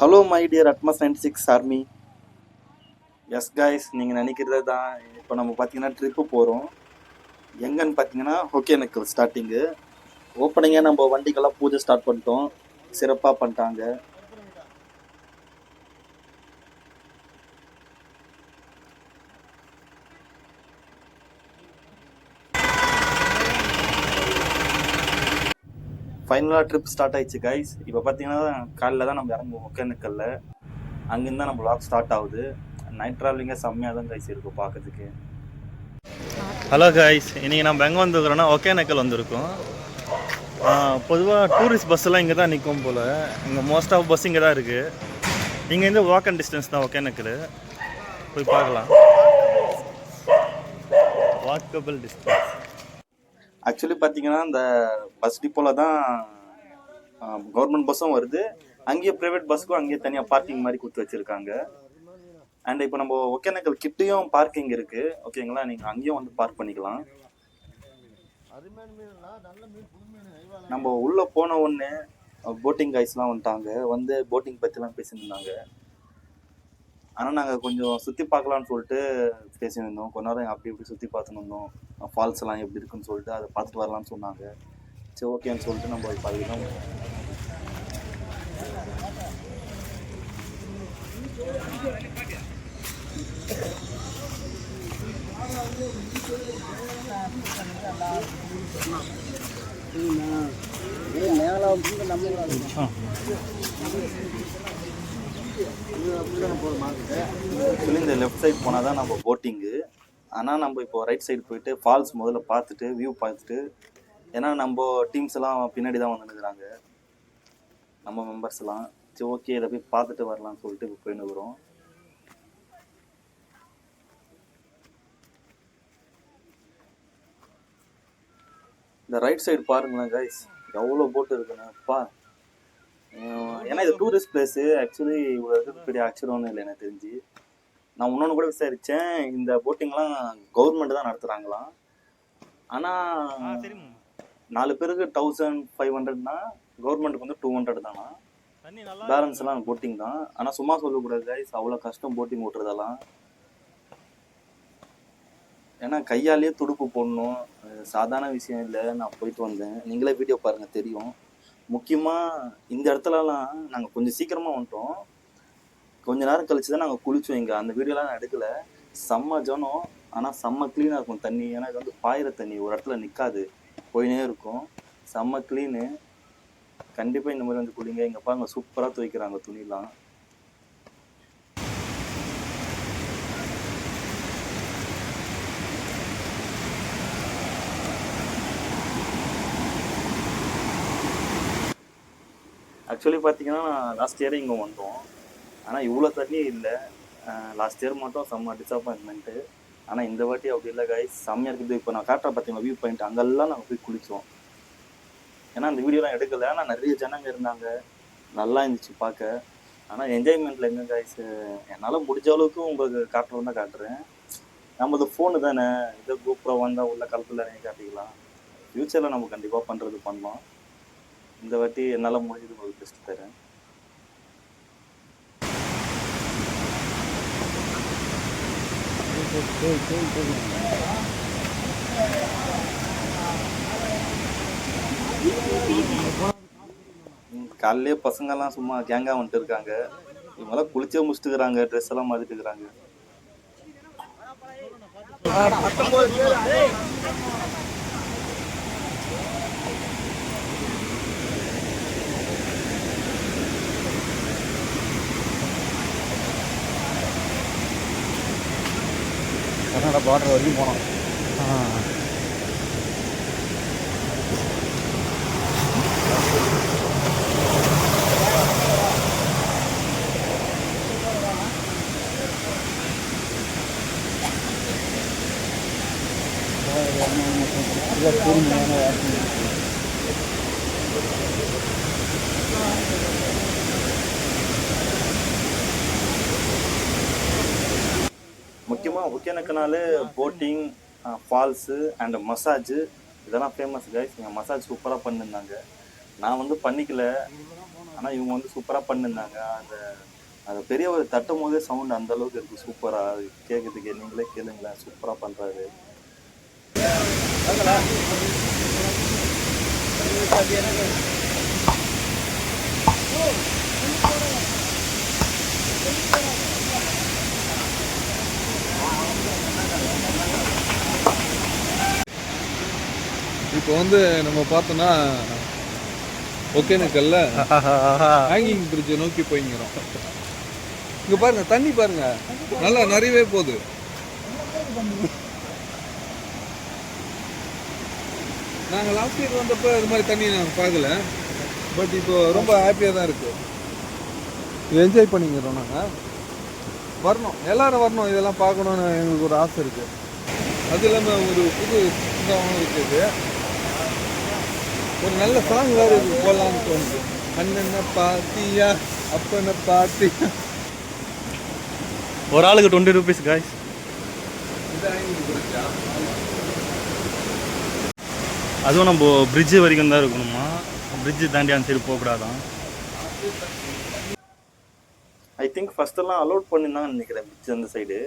Hello my dear Atmos 96 army. S guys, நீங்கள் நினைக்கிறது தான். இப்போ நம்ம பார்த்தீங்கன்னா ட்ரிப்பு போகிறோம். எங்கன்னு பார்த்தீங்கன்னா ஒகேனக்கல் ஸ்டார்டிங்கு. ஓப்பனிங்காக நம்ம வண்டிக்கெல்லாம் பூஜை ஸ்டார்ட் பண்ணிட்டோம். சிறப்பாக பண்ணிட்டாங்க. ஃபைனலாக ட்ரிப் ஸ்டார்ட் ஆயிடுச்சு கைஸ். இப்போ பார்த்தீங்கன்னா காலையில் தான் நம்ம இறங்குவோம் ஒகேனக்கல்ல. அங்கேருந்து தான் நம்ம வ்ளாக் ஸ்டார்ட் ஆகுது. நைட் ட்ராவலிங்கே செம்மையாக தான் கைஸ் இருக்கும் பார்க்கறதுக்கு. ஹலோ கைஸ், இன்றைக்கி நம்ம எங்கே வந்துருக்கிறோன்னா ஒகேனக்கல் வந்திருக்கோம். பொதுவாக டூரிஸ்ட் பஸ்ஸெல்லாம் இங்கே தான் நிற்கும் போல். இங்கே மோஸ்ட் ஆஃப் பஸ் இங்கே தான் இருக்குது. இங்கேருந்து வாக் அண்ட் டிஸ்டன்ஸ் தான் ஒகேனக்கல். போய் பார்க்கலாம். Walkable distance. ஆக்சுவலி பார்த்தீங்கன்னா இந்த பஸ் டிப்போவில் தான் கவர்மெண்ட் பஸ்ஸும் வருது. அங்கேயே ப்ரைவேட் பஸ்ஸுக்கும் அங்கேயே தனியாக பார்க்கிங் மாதிரி கொடுத்து வச்சுருக்காங்க. அண்ட் இப்போ நம்ம ஒகேனக்கல் கிட்டையும் பார்க்கிங் இருக்குது. ஓகேங்களா, நீங்கள் அங்கேயும் வந்து பார்க் பண்ணிக்கலாம். நம்ம உள்ளே போன உடனே போட்டிங் கைஸ்லாம் வந்துட்டாங்க. வந்து போட்டிங் பற்றிலாம் பேசியிருந்தாங்க. ஆனால் நாங்கள் கொஞ்சம் சுற்றி பார்க்கலான்னு சொல்லிட்டு பேசியிருந்தோம். கொஞ்ச நேரம் அப்படி இப்படி சுற்றி பார்த்துன்னு இருந்தோம். ஃபால்ஸ் எல்லாம் எப்படி இருக்குன்னு சொல்லிட்டு அதை பார்த்துட்டு வரலான்னு சொன்னாங்க. சரி, ஓகேன்னு சொல்லிட்டு நம்ம இப்போ அதுதான் ஆக்சுவலி இந்த லெஃப்ட் சைடு போனால் தான் நம்ம போட்டிங்கு. ஆனால் நம்ம இப்போ ரைட் சைடு போயிட்டு ஃபால்ஸ் முதல்ல பார்த்துட்டு வியூ பார்த்துட்டு, ஏன்னா நம்ம டீம்ஸ் எல்லாம் பின்னாடி தான் வந்துருக்குறாங்க, நம்ம மெம்பர்ஸ் எல்லாம். சரி, ஓகே, இதை போய் பார்த்துட்டு வரலாம்னு சொல்லிட்டு இப்போ போயின்னு இருக்கிறோம். இந்த ரைட் சைடு பாருங்களேன் கைஸ், எவ்வளோ போட்டு இருக்குன்னுப்பா. ஏன்னா இது டூரிஸ்ட் பிளேஸு. ஆக்சுவலி இவ்வளோ பெரிய ஆக்சுவலி ஒன்றும் இல்லை எனக்கு தெரிஞ்சு. நான் இன்னொன்று கூட விசாரித்தேன், இந்த போட்டிங்லாம் கவர்மெண்ட் தான் நடத்துகிறாங்களாம். ஆனால் 4 பேருக்கு 1500னா கவர்மெண்ட்டுக்கு வந்து 200 தானா. பேலன்ஸ் எல்லாம் போட்டிங் தான். ஆனால் சும்மா சொல்லக்கூடாது கைஸ், அவ்வளோ கஷ்டம் போட்டிங் ஓட்டுறதெல்லாம். ஏன்னா கையாலேயே துடுப்பு போடணும், சாதாரண விஷயம் இல்லை. நான் போயிட்டு வந்தேன், நீங்களே வீடியோ பாருங்கள் தெரியும். முக்கியமாக இந்த இடத்துலலாம் நாங்கள் கொஞ்சம் சீக்கிரமாக வந்துட்டோம். கொஞ்ச நேரம் கழிச்சு தான் நாங்கள் குளிச்சோம். இங்கே அந்த வீடியோலாம் நான் எடுக்கலை. செம்ம ஜனம், ஆனால் செம்ம க்ளீனாக இருக்கும் தண்ணி. ஏன்னா இது வந்து பாயிற தண்ணி, ஒரு இடத்துல நிற்காது, போயினே இருக்கும். செம்ம க்ளீனு. கண்டிப்பாக இந்த மாதிரி வந்து குளிங்க. இங்கே பாருங்க, சூப்பராக துவைக்கிறாங்க துணிலாம். ஆக்சுவலி பார்த்தீங்கன்னா லாஸ்ட் இயர் இங்கே வந்தோம், ஆனால் இவ்வளோ தண்ணி இல்லை. லாஸ்ட் இயர் மட்டும் செம்ம டிசப்பாயின்மெண்ட்டு. ஆனால் இந்த வாட்டி அப்படி இல்லை கைஸ், செம்மையாக இருக்குது. இப்போ நான் காட்டுற பார்த்தீங்கன்னா வியூ பாயிண்ட், அங்கெல்லாம் நாங்கள் போய் குளித்தோம். ஏன்னா அந்த வீடியோலாம் எடுக்கலை, ஆனால் நிறைய ஜனங்க இருந்தாங்க, நல்லா இருந்துச்சு பார்க்க. ஆனால் என்ஜாய்மெண்ட்டில் எங்கே கைஸ், என்னால் முடிஞ்ச அளவுக்கு உங்களுக்கு காட்டுறோம் தான் காட்டுறேன். நம்மளது ஃபோனு தானே, இதை கோப்ரோ வந்தால் உள்ள காலத்தில் நீங்கள் காட்டிக்கலாம். ஃப்யூச்சரில் நம்ம கண்டிப்பாக பண்ணுறது பண்ணோம். இந்த வாட்டி என்னால் முடிஞ்சது உங்களுக்கு பெஸ்ட்டு தரேன். காலையிலே பசங்கள்லாம் சும்மா கேங்காக வந்துட்டு இருக்காங்க. இவங்கெல்லாம் குளிச்சே முடிச்சுட்டுக்கிறாங்க, ட்ரெஸ் எல்லாம் மாற்றிட்டு இருக்கிறாங்க. கர்நாடகா பார்டர் வரைக்கும் போனோம். முக்கியமாக ஒகேனக்கல்னாலே போட்டிங், ஃபால்ஸு அண்ட் மசாஜு இதெல்லாம் ஃபேமஸ் கைஸ். இங்கே மசாஜ் சூப்பராக பண்ணியிருந்தாங்க. நான் வந்து பண்ணிக்கல, ஆனால் இவங்க வந்து சூப்பராக பண்ணிருந்தாங்க. அந்த பெரிய ஒரு தட்டும் போதே சவுண்ட் அந்த அளவுக்கு இருக்குது. சூப்பராக கேட்குறதுக்கு நீங்களே கேளுங்களேன். சூப்பராக பண்ணுறாரு. இப்போ வந்து நம்ம பார்த்தோன்னா ஒகேனக்கல்ல ஹேங்கிங் பிரிட்ஜை நோக்கி போய்ங்கிறோம். இங்கே பாருங்க, தண்ணி பாருங்க, நல்லா நிறையவே போகுது. நாங்கள் லாஸ்ட் இயர் வந்தப்போ இது மாதிரி தண்ணி நாங்கள் பார்க்கல. பட் இப்போ ரொம்ப ஹாப்பியாக தான் இருக்குது. இது என்ஜாய் பண்ணிக்கிறோம். நாங்கள் வரணும், எல்லாரும் வரணும், இதெல்லாம் பார்க்கணுன்னு எங்களுக்கு ஒரு ஆசை இருக்குது. அது இல்லாமல் ஒரு புது சுத்தமாகவும் இருக்குது. ஒரு நல்ல சாங் வேறு இது போடலான்னு தோணுது. அண்ணனை பாத்தியா அப்பனை பாத்தியா. ஒரு ஆளுக்கு 20 rupees காய்ஸ். அதுவும் நம்ம பிரிட்ஜு வரைக்கும் தான் இருக்கணுமா? பிரிட்ஜு தாண்டி அந்த சைடு போகக்கூடாதான். ஐ திங்க் ஃபஸ்ட்டெல்லாம் அலோட் பண்ணியிருந்தாங்கன்னு நினைக்கிறேன் பிரிட்ஜ் அந்த சைடு.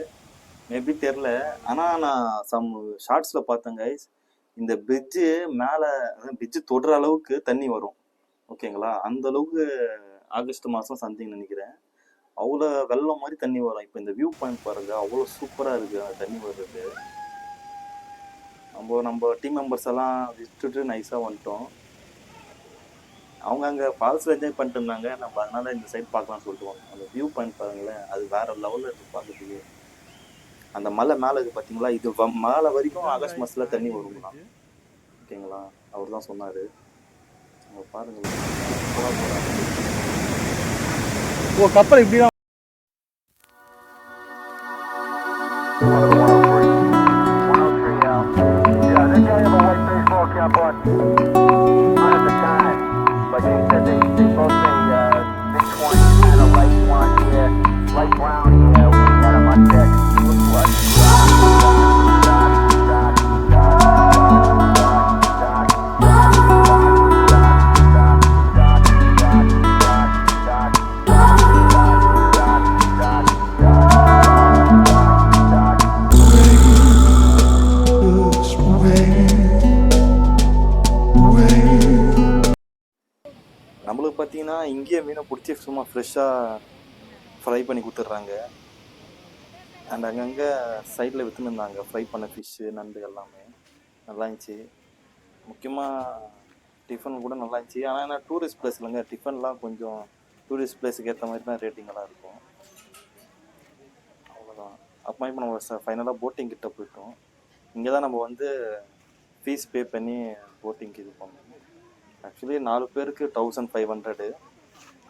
மேபி தெரில. ஆனால் நான் சம் ஷார்ட்ஸில் பார்த்தேன் கைஸ். இந்த பிரிட்ஜு மேலே பிரிட்ஜு தொடுற அளவுக்கு தண்ணி வரும். ஓகேங்களா? அந்த அளவுக்கு ஆகஸ்ட் மாதம் சம்திங் நினைக்கிறேன். அவ்வளோ வெள்ளம் மாதிரி தண்ணி வரும். இப்போ இந்த வியூ பாயிண்ட் பாருங்க, அவ்வளோ சூப்பராக இருக்குது அந்த தண்ணி வர்றது. நம்ம டீம் மெம்பர்ஸ் எல்லாம் விட்டுட்டு நைஸாக வந்துட்டோம். அவங்க அங்கே ஃபால்ஸில் என்ஜாய் பண்ணிட்டு இருந்தாங்க. நம்ம அதனால் இந்த சைட் பார்க்கலாம்னு சொல்லிட்டு வந்தோம். அந்த வியூ பாயிண்ட் பாருங்களேன், அது வேறு லெவலில் இருக்குது பார்க்கறதுக்கு. அந்த மலை மேலே இருக்குது பார்த்தீங்களா? இது மேலே வரைக்கும் ஆகஸ்ட் மாதத்தில் தண்ணி வருங்களா? ஓகேங்களா? அவர் தான் சொன்னார். அங்கே பாருங்கள். ஓ, கப்பல் இப்படி தான். நம்மளுக்கு பார்த்தீங்கன்னா இங்கேயே மீனை பிடிச்சி சும்மா ஃப்ரெஷ்ஷாக ஃப்ரை பண்ணி கொடுத்துட்றாங்க. அண்ட் அங்கங்கே சைடில் விற்றுன்னு இருந்தாங்க ஃப்ரை பண்ண ஃபிஷ்ஷு, நண்டு எல்லாமே நல்லா இருந்துச்சு. முக்கியமாக டிஃபன் கூட நல்லா இருந்துச்சு. ஆனால் என்ன டூரிஸ்ட் பிளேஸ் இல்லைங்க, டிஃபன்லாம் கொஞ்சம் டூரிஸ்ட் பிளேஸுக்கு ஏற்ற மாதிரி தான் ரேட்டிங்கெல்லாம் இருக்கும். அவ்வளோதான். அப்புறமா இப்போ நம்ம ஃபைனலாக போட்டிங் கிட்ட போயிட்டோம். இங்கே தான் நம்ம வந்து ஃபீஸ் பே பண்ணி போட்டிங்க்கு இது பண்ணோம். ஆக்சுவலி 4 பேருக்கு 1500.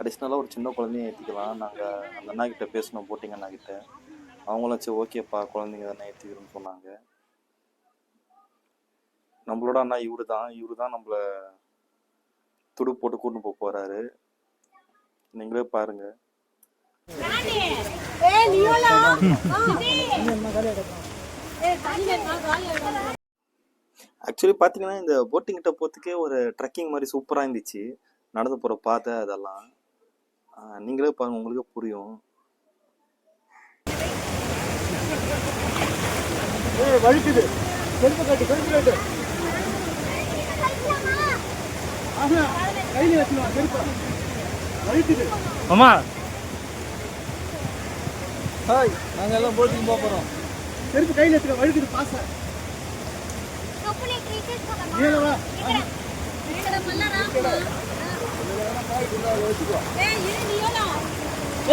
அடிஷ்னலாக ஒரு சின்ன குழந்தையும் ஏற்றிக்கலாம். நாங்கள் அந்த அண்ணாக்கிட்ட பேசணும், போட்டிங் அண்ணாக்கிட்ட. அவங்களும் சரி ஓகேப்பா குழந்தைங்க தானே ஏற்றிக்கிறோன்னு சொன்னாங்க. நம்மளோட அண்ணா இவரு தான் நம்மளை துடு போட்டு கூட்டு போக போகிறாரு. நீங்களே பாருங்க. ஆக்சுவலி பார்த்தீங்கன்னா இந்த போட்டிங் கிட்ட போகிறதுக்கே ஒரு ட்ரெக்கிங் மாதிரி சூப்பராக இருந்துச்சு. நடந்து போகிற பாதை அதெல்லாம் நீங்களே பாருங்க, உங்களுக்கே புரியும். வழுக்குது. செருப்பு கட்டு. கையில் வச்சுருவான் செருப்பு. வழுக்குது. அம்மா ஹாய், நாங்கள் எல்லாம் போட்டிங் போக போகிறோம். செருப்பு கையில் வச்சுருக்க. வழுக்குது பாச.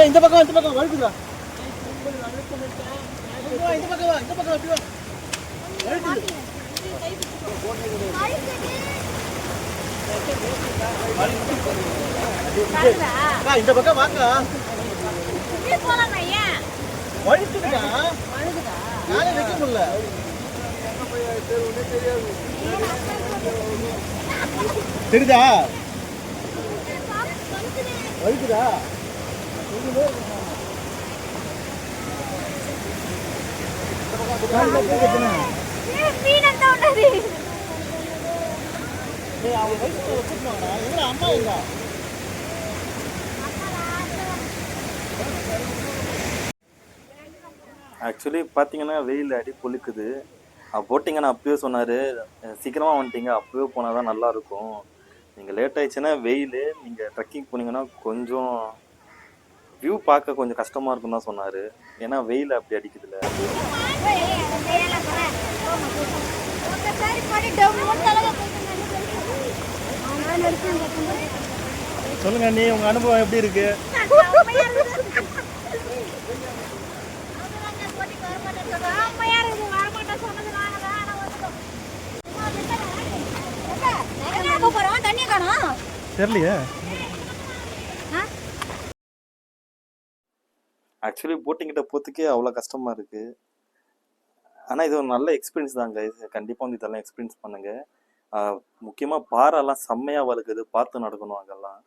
இந்த பக்கம் வழுக்குதா? இந்த பக்கம் அப்படி வா. இந்த பக்கம் வாங்க. வழுக்குதுடா. நானே வைக்க முடியல. தெரியுதா? வழுக்குதா? அம்மா எங்க? ஆக்சுவலி பார்த்தீங்கன்னா வெயில் அடி பொழுக்குது. போட்டிங்கன்னா அப்பயே சொன்னார், சீக்கிரமாக வந்துட்டீங்க, அப்பவே போனால் தான் நல்லாயிருக்கும். நீங்கள் லேட் ஆயிடுச்சுன்னா வெயில், நீங்கள் ட்ரெக்கிங் போனீங்கன்னா கொஞ்சம் வியூ பார்க்க கொஞ்சம் கஷ்டமாக இருக்குன்னு தான் சொன்னார். ஏன்னா வெயில் அப்படி அடிக்குதுல்ல. சொல்லுங்க நீ உங்க அனுபவம் எப்படி இருக்கு? தெரியலையே. ஆக்சுவலி போட்டிங் கிட்ட போகிறதுக்கே அவ்வளோ கஷ்டமாக இருக்குது. ஆனால் இது ஒரு நல்ல எக்ஸ்பீரியன்ஸ் தாங்க. கண்டிப்பாக வந்து இதெல்லாம் எக்ஸ்பீரியன்ஸ் பண்ணுங்கள். முக்கியமாக பாறைலாம் செம்மையாக வழுக்குது, பார்த்து நடக்கணும் அங்கெல்லாம்.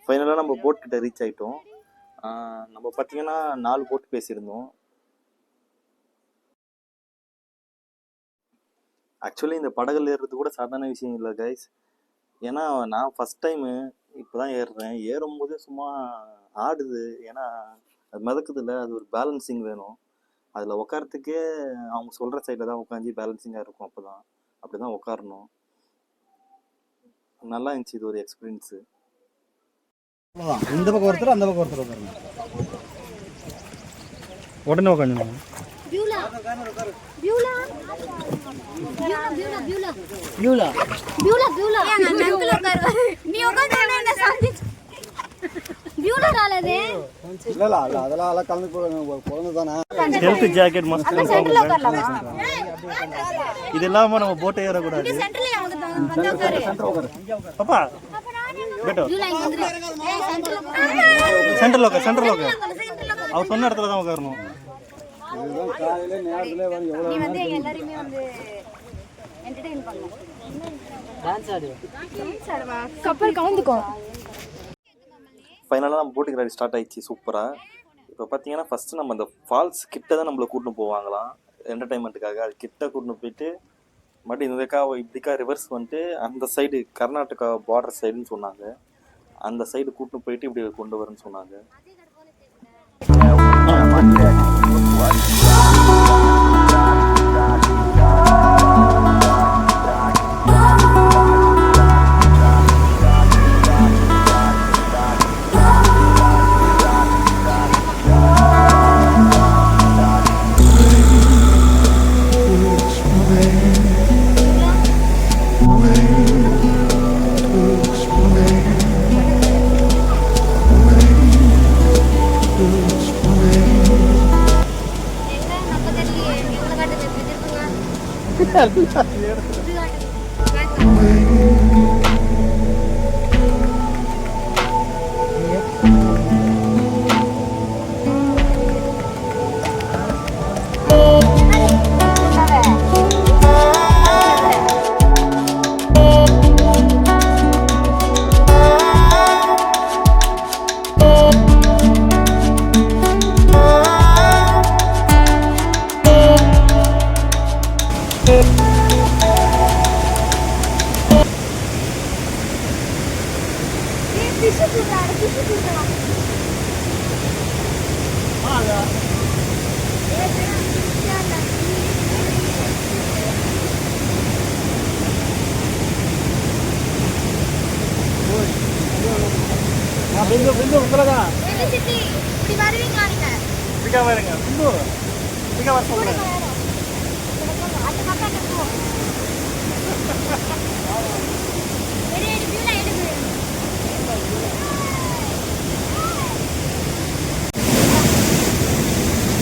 ஃபைனலாக நம்ம போட் கிட்ட ரீச் ஆகிட்டோம். நம்ம பார்த்தீங்கன்னா 4 போட் பேசியிருந்தோம். ஆக்சுவலி இந்த படகுல ஏறுறது கூட சாதாரண விஷயம் இல்லை கைஸ். ஏன்னா நான் ஃபஸ்ட் டைமு இப்போ தான் ஏறுறேன். ஏறும்போதே சும்மா ஆடுது. ஏன்னா அது மிதக்குது இல்லை, அது ஒரு பேலன்சிங் வேணும். அதில் உட்காரத்துக்கே அவங்க சொல்கிற சைடில் தான் உட்காந்து பேலன்சிங்காக இருக்கும். அப்படி தான் உட்காரணும். நல்லா இருந்துச்சு இது ஒரு எக்ஸ்பீரியன்ஸு. இந்த பக்கம் ஒருத்தர், அந்த பக்கம் ஒருத்தர் உட்காருங்க. உடனே உட்காந்துங்க. Health jacket must. இது இல்லாம நம்ம போட்டே ஏறக்கூடாது. பாப்பா சென்டர்ல உட்கார். அவர் சொன்ன இடத்துல தான் உட்காரணும். ஃபைனலாக நம்ம போட்டுக்கு ரைடு ஸ்டார்ட் ஆயிடுச்சு சூப்பராக. இப்போ பார்த்தீங்கன்னா ஃபஸ்ட்டு நம்ம அந்த ஃபால்ஸ் கிட்ட தான் நம்மளை கூட்டின்னு போவாங்களாம் என்டர்டைன்மெண்ட்டுக்காக. அது கிட்ட கூட்டின்னு போயிட்டு மறுபடியும் இப்படிக்கா ரிவர்ஸ் வந்துட்டு அந்த சைடு கர்நாடகா பார்டர் சைடுன்னு சொன்னாங்க. அந்த சைடு கூட்டின்னு போயிட்டு இப்படி கொண்டு வரேன்னு சொன்னாங்க. பிந்து பிந்து உங்களை தான் சித்தி இப்படி வருவீங்களா நீங்க பிக்கா வருங்க பிந்து பிக்கா வர சொல்லுங்க அந்த பக்கம் இருக்கும் எடு வியூல எடுங்க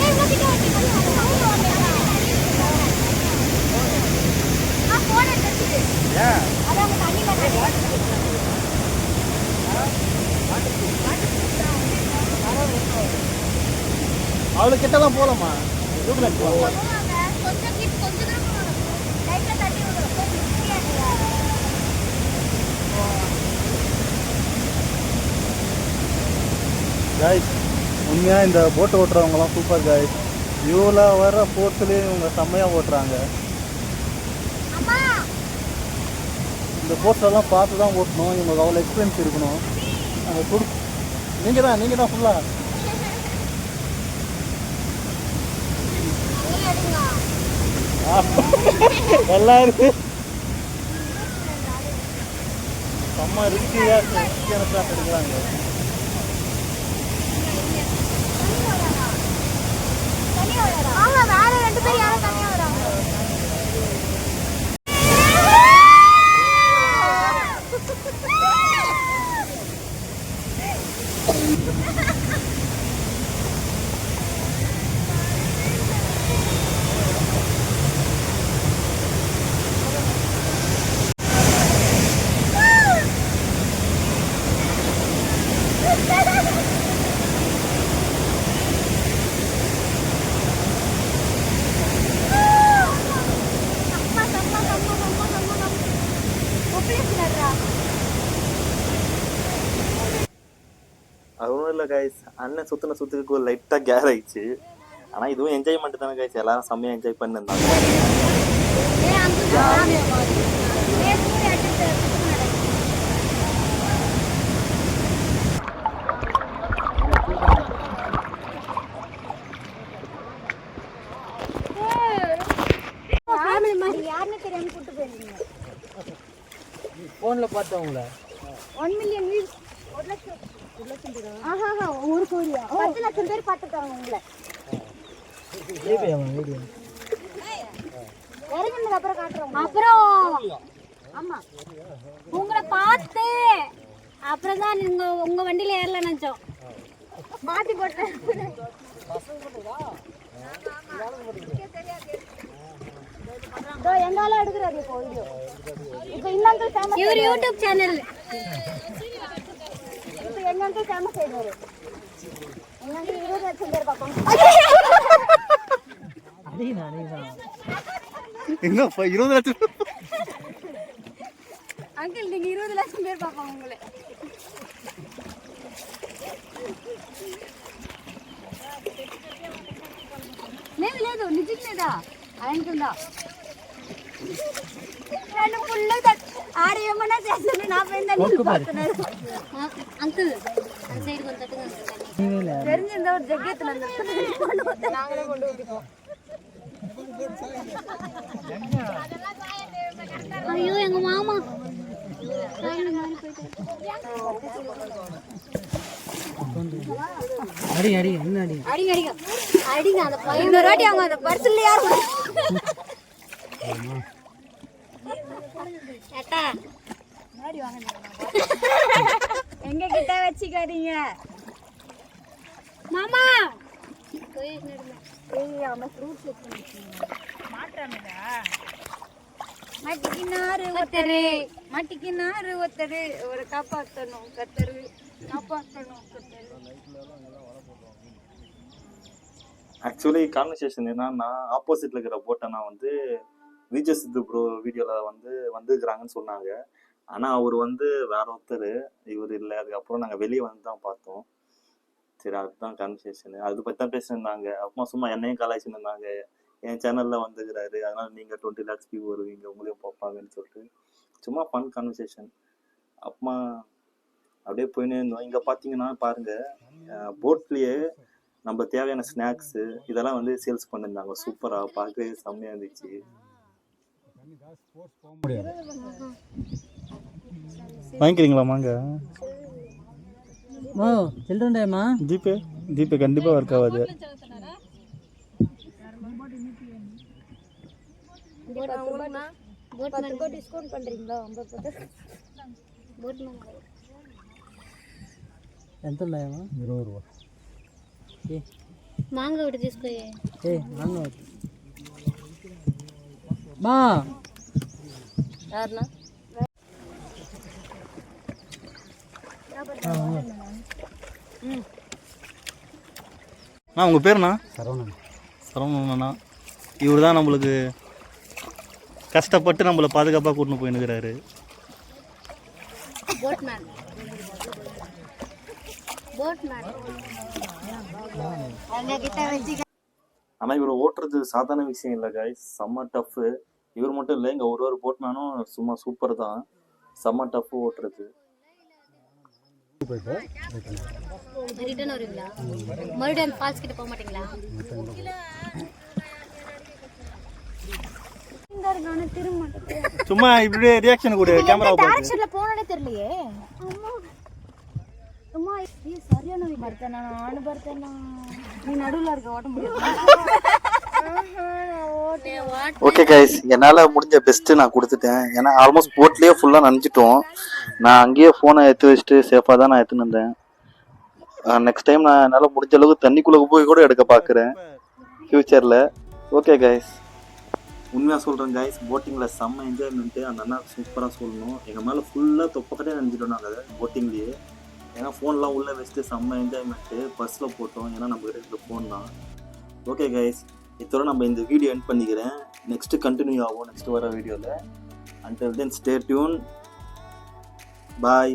ஏய் மதிக்க போன் எடுத்துட்டு ஏன் அதான் தண்ணி வரல அவளுக்கு கிட்டலாம் போகலாமா ரூட்ல போகலாம் கொஞ்சம் தூரம் போகணும் லைட்டா தண்ணி விடும் காய்ஸ் உண்மையாக இந்த போட்டு ஓட்டுறவங்கலாம் சூப்பர் காய்ஸ் வியூவில் வர போர்ட்ஸ்லேயும் இவங்க செம்மையாக ஓட்டுறாங்க அம்மா இந்த போர்ட்ஸெல்லாம் பார்த்து தான் ஓட்டணும் இவங்களுக்கு அவ்வளோ எக்ஸ்பீரியன்ஸ் இருக்கணும் அந்த துடு நீங்கள் தான் ஃபுல்லாக எல்லாருக்கும் செம்ம ரிஸ்கியான கிளாஸ் எடுக்கிறாங்க ஆமா வேற 2 பேர் யாரும் தனியா வராங்க அது ஒன்றும் இல்லை கைஸ், அண்ணன் சுற்றின சுற்றுக்கு ஒரு லைட்டாக கேர் ஆயிடுச்சு. ஆனால் இதுவும் என்ஜாய்மெண்ட் தானே கைஸ், எல்லாரும் செம்மையாக என்ஜாய் பண்ணிருந்தாங்க. யாருன்னு தெரியாம கூட்டு போயிருக்கீங்க. ஃபோனில் பார்த்தவங்கள 1 மில்லியன் வியூஸ் 1 லட்சம் ஆஹா ஒரு கோடியா 10 லட்சம் பேர் பார்த்துட்டாங்க உங்களை. இறங்கினதுக்கு அப்புறம் காட்டுறோம். அப்புறம் ஆமா உங்களை பார்த்து அப்புறம் தான் நீங்க உங்க வண்டியில ஏறல நினைச்சோம். மாத்தி போட்டேன். எங்கால எடுக்கிறாரு இப்போ வீடியோ. இப்போ இன்னங்க ஃபேமஸ் இவர் யூடியூப் சேனல். இப்போ எங்கங்க ஃபேமஸ் ஆயிடுவாரு. எங்கங்க 20 லட்சம் பேர் பாப்பாங்க. அதேதான் என்ன 20 லட்சம் அங்கிள் நீங்க 20 லட்சம் பேர் பாப்பாங்க உங்களை. లేదు నిజంగానేదా ఆయనకుందా నేను ఫుల్ ఆడ ఏమన్నా చేస్తాను నా ఫ్రెండ్ అని పాడుతున్నారు అంకుల్ அந்த சைடு கொஞ்சம் தட்டுங்க தெரிஞ்சிருந்தா ஒரு ஜெகத்துல அந்த நாங்களே கொண்டு ஊத்திப்போம். ஐயோ எங்க மாமா அடி அடி என்ன அடி அடிங்க அடிங்க அடிங்க அந்த பையன் இந்த ராட்டி அவங்க அந்த பர்ஸ்ல யார் ஏட்டா மாடி வாங்க எங்க கிட்ட வச்சிக்காதீங்க மாமா போய் நடுங்க ஏய் அம்மா ஃப்ரூட்ஸ் வெச்சிருக்கீங்க மாட்றாமடா மாட்டிக்கு நாறு ஒத்தரு ஒரு காப்பாத்தணும் கத்தரு காப்பாத்தணும் கத்தரு. ஆக்சுவலி கான்வர்சேஷன் என்னன்னா, ஆப்போசிட்ல இருக்கிற போட்டனா வந்து விஜய் சித்து ப்ரோ வீடியோவில் வந்துருக்குறாங்கன்னு சொன்னாங்க. ஆனால் அவர் வேற ஒருத்தர், இவர் இல்லை. அதுக்கப்புறம் நாங்கள் வெளியே வந்து தான் பார்த்தோம். சரி, அதுதான் கான்வர்சேஷனு. அது பற்றி தான் பேசியிருந்தாங்க. அப்புறமா சும்மா என்னையும் கலாய்ச்சின்னு இருந்தாங்க. என் சேனலில் வந்துக்கிறாரு, அதனால நீங்கள் 20 lakhs வியூ வருவீங்க, உங்களையும் பார்ப்பாங்கன்னு சொல்லிட்டு சும்மா ஃபன் கான்வர்சேஷன். அப்புறமா அப்படியே போயின்னே இருந்தோம். இங்கே பார்த்தீங்கன்னா பாருங்கள், போட்லேயே நம்ம தேவையான ஸ்நாக்ஸு இதெல்லாம் சேல்ஸ் பண்ணியிருந்தாங்க. சூப்பராக பார்க்கவே செம்மையாக இருந்துச்சு. வாங்கிக்கிறீங்களா மாங்க? ஓ சில்ட்ரன் டேமா ஜிபே கண்டிப்பாக ஒர்க் ஆகாது. டிஸ்கவுண்ட் பண்றீங்களா? ఎంత ఉన్నాయమ్మా? 20 రూపాయలు. మాంగో ఒకటి తీసుకో. మాంగో మా யாருண்ணா? உங்கள் பேருண்ணா? சரவணன். சரவணண்ணா. இவர் தான் நம்மளுக்கு கஷ்டப்பட்டு நம்மளை பாதுகாப்பாக கூட்டின்னு போயின்னுக்கிறாரு. போட்மேன். ஆனால் இவர் ஓட்டுறது சாதாரண விஷயம் இல்லை காய்ஸ், செம்ம டஃப்பு. இவர் மட்டும் இல்லை, இங்கே ஒரு போட்மேனும் சும்மா சூப்பர் தான், செம்ம டஃப்பு ஓட்டுறது. ரிட்டர்ன் வருவீங்களா? மறுபடியும் ஃபால்ஸ் கிட்ட போக மாட்டீங்களா? சும்மா இப்படியே ரியாக்ஷன் கூட கேமரா டைரக்ஷன்ல போனனே தெரியலையே. அம்மா இது சரியான பர்த்தனா நான் பர்த்தனா நீ நடுவுல இருக்க ஓட்ட முடியாது. ஓகே கைஸ், என்னால் முடிஞ்ச பெஸ்ட்டு நான் கொடுத்துட்டேன். ஏன்னா ஆல்மோஸ்ட் போட்லேயே ஃபுல்லாக நனைஞ்சிட்டோம். நான் அங்கேயே ஃபோனை எடுத்து வச்சுட்டு சேஃபாக தான் நான் எடுத்துன்னு இருந்தேன். நெக்ஸ்ட் டைம் நான் என்னால் முடிஞ்ச அளவுக்கு தண்ணிக்குள்ளே போய் கூட எடுக்க பார்க்குறேன் ஃப்யூச்சரில். ஓகே கைஸ், உண்மையாக சொல்கிறேன் கைஸ், போட்டிங்கில் செம்ம என்ஜாய்மெண்ட்டு. அந்த அண்ணா சூப்பராக சொல்லணும். எங்கள் மேலே ஃபுல்லாக தொப்பக்கட்டே நினைஞ்சிட்டோம் நாங்கள் போட்டிங்லேயே. ஏன்னா ஃபோன்லாம் உள்ளே வச்சுட்டு செம்ம என்ஜாய்மெண்ட்டு. பஸ்ஸில் போட்டோம், ஏன்னா நம்ம கிட்ட இருக்கிற ஃபோன் தான். ஓகே கைஸ், இதோட நம்ம இந்த வீடியோ எண்ட் பண்ணிக்கிறேன். நெக்ஸ்ட்டு கண்டினியூ ஆகும் நெக்ஸ்ட் வர வீடியோவில். Until then stay tuned. பாய்.